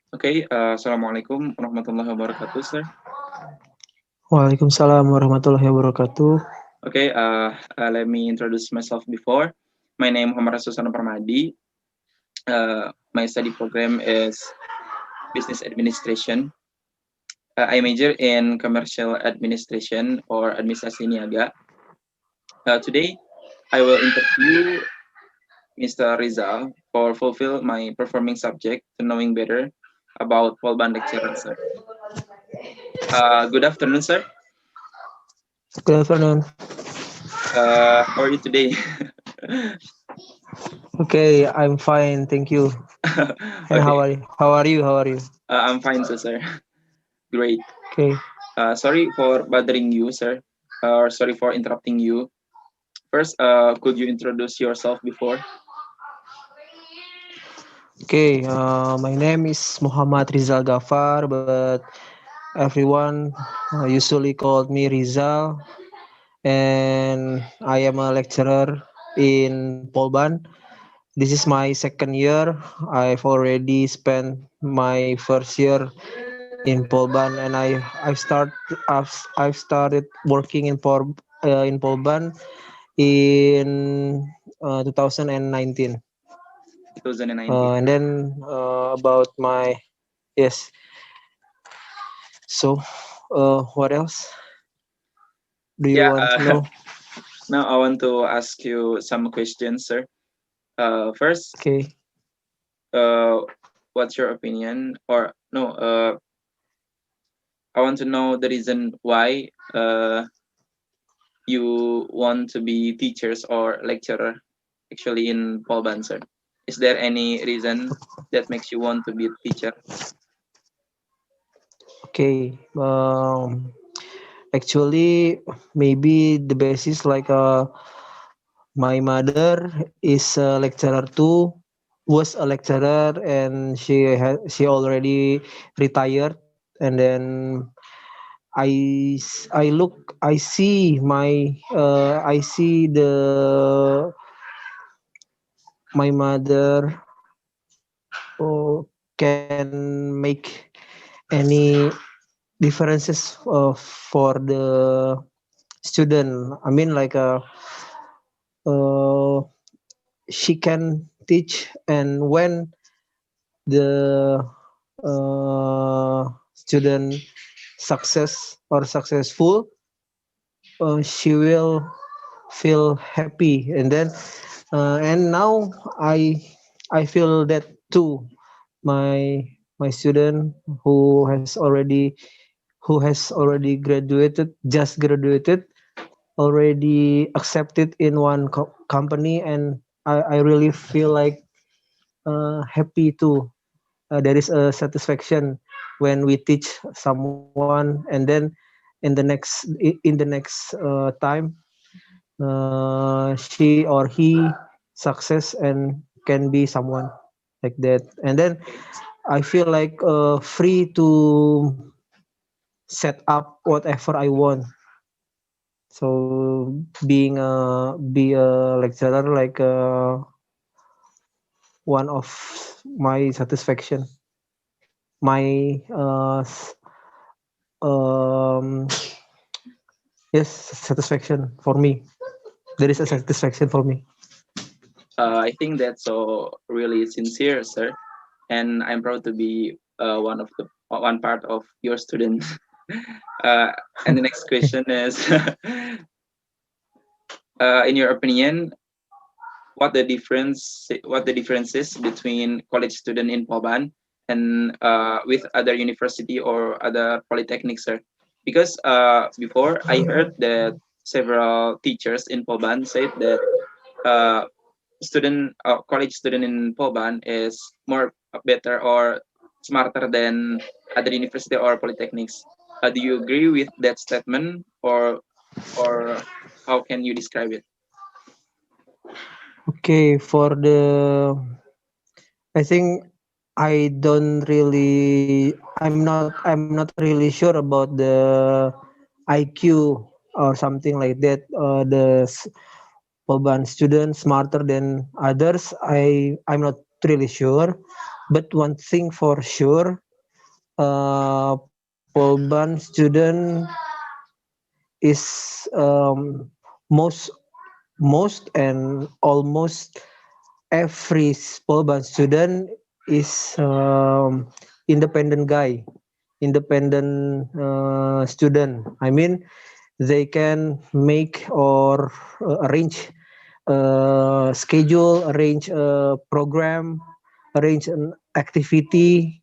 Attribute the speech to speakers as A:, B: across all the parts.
A: Okay, Assalamualaikum warahmatullahi wabarakatuh, sir.
B: Waalaikumsalam warahmatullahi wabarakatuh.
A: Okay, let me introduce myself before. My name is Muhammad Susana Parmadi. My study program is Business Administration. I major in Commercial Administration or Administrasi Niaga. Today, I will interview Mr. Rizal for fulfill my performing subject to knowing better about Polban lecturer, sir. Good afternoon, sir.
B: Good afternoon.
A: How are you today?
B: Okay, I'm fine, thank you. And
A: Okay,
B: How are you? How are you?
A: I'm fine too, sir. Great.
B: Okay.
A: Sorry for bothering you, sir. Or sorry for interrupting you. First, could you introduce yourself before?
B: Okay. My name is Muhammad Rizal Gafar, but everyone usually called me Rizal, and I am a lecturer in Polban. This is my second year. I've already spent my first year in Polban, and I've started working in Polban in 2019. And
A: 2019.
B: then about my yes. So, what else do you
A: Yeah.
B: want to know?
A: Now I want to ask you some questions, sir. First,
B: Okay.
A: uh, what's your opinion? Or no, I want to know the reason why you want to be teachers or lecturer actually in Polban, sir. Is there any reason that makes you want to be a teacher?
B: Okay. Actually, maybe the basis like my mother is a lecturer too. Was a lecturer, and she already retired. And then I see I see the my mother can make any differences for the student. I mean, like uh, she can teach, and when the student successful, she will feel happy. And then and now i I feel that too. My my student who has already graduated, just graduated, already accepted in one company, and I really feel like happy too. There is a satisfaction when we teach someone, and then in the next time, she or he success and can be someone like that. And then I feel like free to set up whatever I want. So be a lecturer like one of my satisfaction, my um yes, satisfaction for me. There is a
A: Okay.
B: satisfaction for me.
A: I think that's so really sincere, sir, and I'm proud to be one part of your student. uh, and the next question is, in your opinion, what the differences between college student in Poban and with other university or other polytechnics, sir? Because before I heard that several teachers in Poban said that uh, college student in Poban is more better or smarter than other university or polytechnics. Do you agree with that statement, or how can you describe it?
B: Okay, for the I think I don't really I'm not really sure about the IQ or something like that. Urban students smarter than others. I'm not really sure, But one thing for sure, Polban student is most and almost every Polban student is independent guy, independent student. I mean, they can make or arrange schedule, arrange a program, arrange an activity,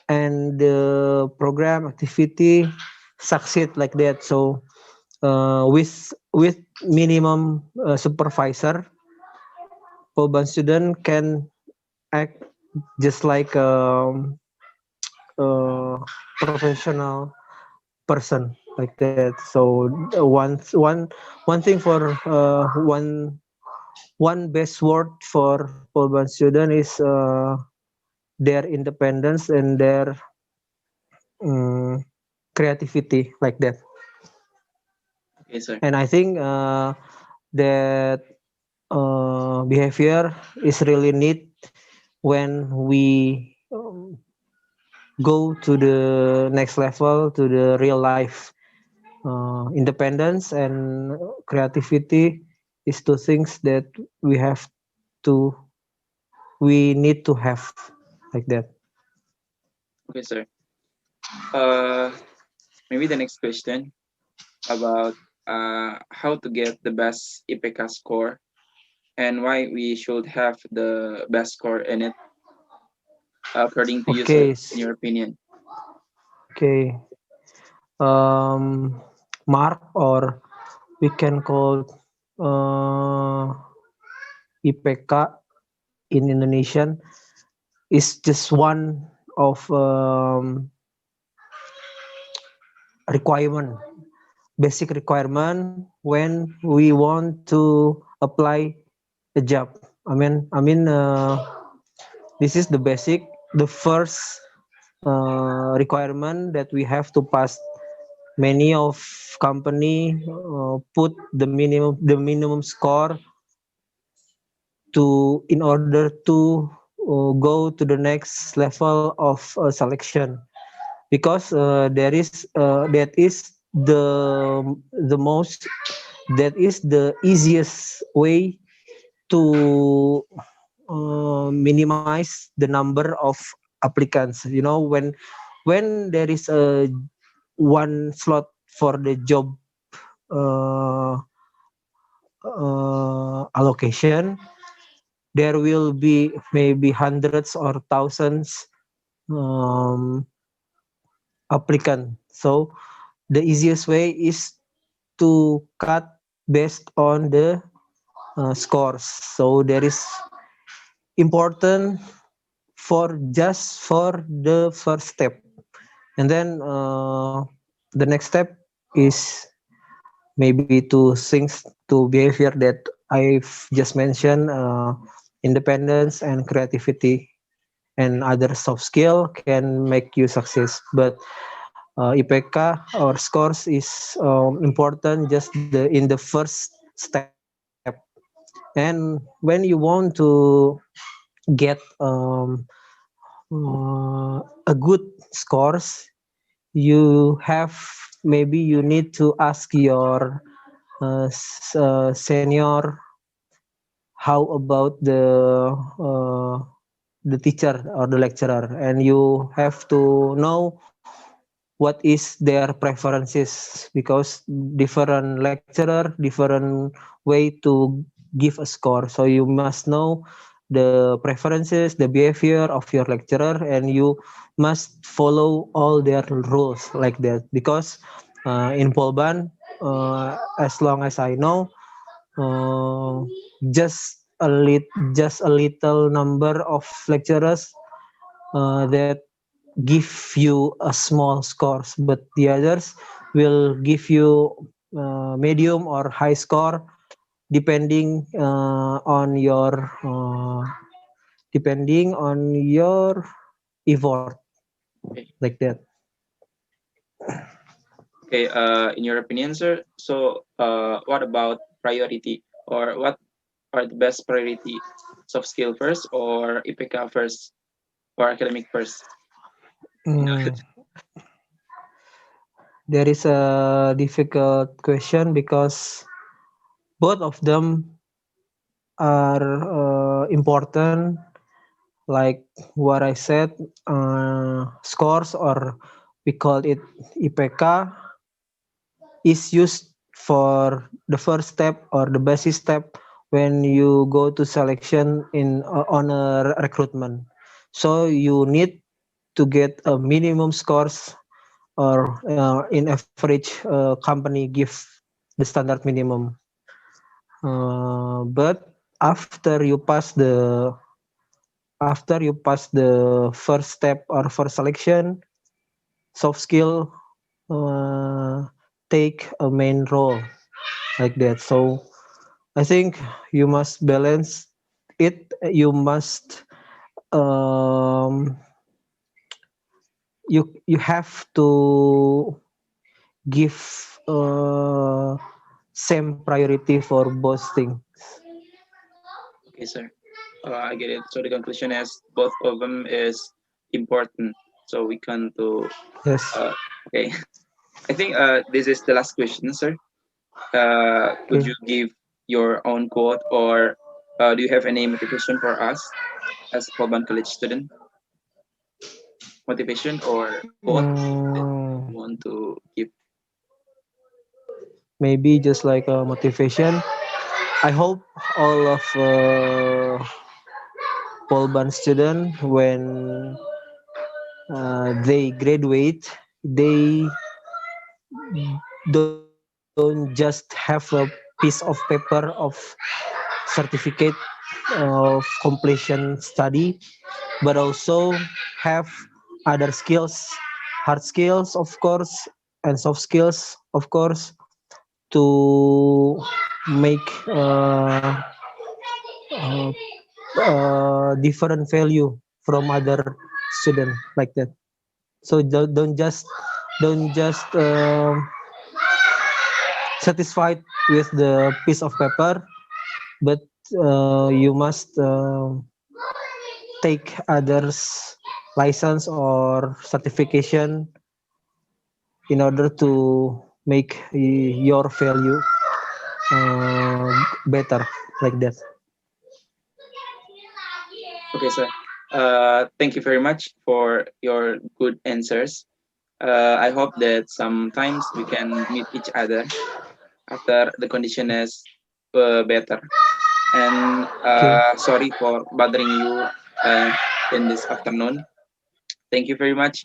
B: and the program activity succeed like that. So with minimum supervisor, urban student can act just like a professional person like that. So one thing for one best word for urban student is their independence and their um, creativity like that.
A: Okay, sir.
B: And I think that behavior is really neat when we go to the next level, to the real life. Independence and creativity is two things that we have to we need to have like that.
A: Okay, sir. Uh, Maybe the next question about how to get the best IPK score and why we should have the best score in it, according to you, sir,
B: Okay,
A: in your opinion.
B: okay. Mark, or we can call IPK in Indonesian, is just one of requirement, basic requirement when we want to apply a job. This is the basic, the first requirement that we have to pass. Many of company put the minimum score to in order to go to the next level of selection, because that is the most that is the easiest way to minimize the number of applicants. When there is a one slot for the job uh, allocation, there will be maybe hundreds or thousands um, applicant. So the easiest way is to cut based on the scores. So there is important for just for the first step, and then the next step is maybe to things to behavior that I've just mentioned, independence and creativity and other soft skill can make you success. But IPK or scores is important just in the first step. And when you want to get a good scores, you have maybe you need to ask your senior how about the teacher or the lecturer, and you have to know what is their preferences, because different lecturer different way to give a score. So you must know the preferences, the behavior of your lecturer, and you must follow all their rules like that. Because in Polban, as long as I know, uh, just a little number of lecturers that give you a small scores, but the others will give you medium or high score depending on your effort
A: Okay.
B: like that.
A: Okay. In your opinion, sir. So, what about priority, or what are the best priority? Soft skill first or IPK first? or academic first?
B: Mm, there is a difficult question because both of them are important. Like what I said, scores, or we call it IPK, is used for the first step or the basic step when you go to selection in on a recruitment. So you need to get a minimum scores, or in average company give the standard minimum. But after you pass the first step or first selection, soft skill uh, take a main role like that. So I think you must balance it. You must um, you have to give same priority for both things.
A: Okay, sir. I get it. So the conclusion is both of them is important. So we can to
B: Yes.
A: okay. I think this is the last question, sir. Could
B: Okay.
A: you give your own quote, or do you have any motivation for us as Polban College student? Motivation or quote that
B: Mm,
A: you want to give?
B: maybe just like a motivation. I hope all of Polban student, when they graduate, they don't just have a piece of paper of certificate of completion study, but also have other skills, hard skills, of course, and soft skills, of course, to make uh, different value from other student like that. So don't just satisfied with the piece of paper, but you must take others license or certification in order to make your value better like that.
A: Okay, sir. Thank you very much for your good answers. I hope that sometimes we can meet each other after the condition is better. And
B: Okay.
A: sorry for bothering you uh, in this afternoon. Thank you very much.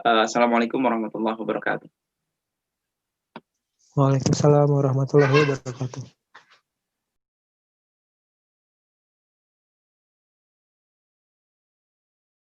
A: Assalamualaikum warahmatullahi wabarakatuh.
B: Waalaikumsalam warahmatullahi wabarakatuh.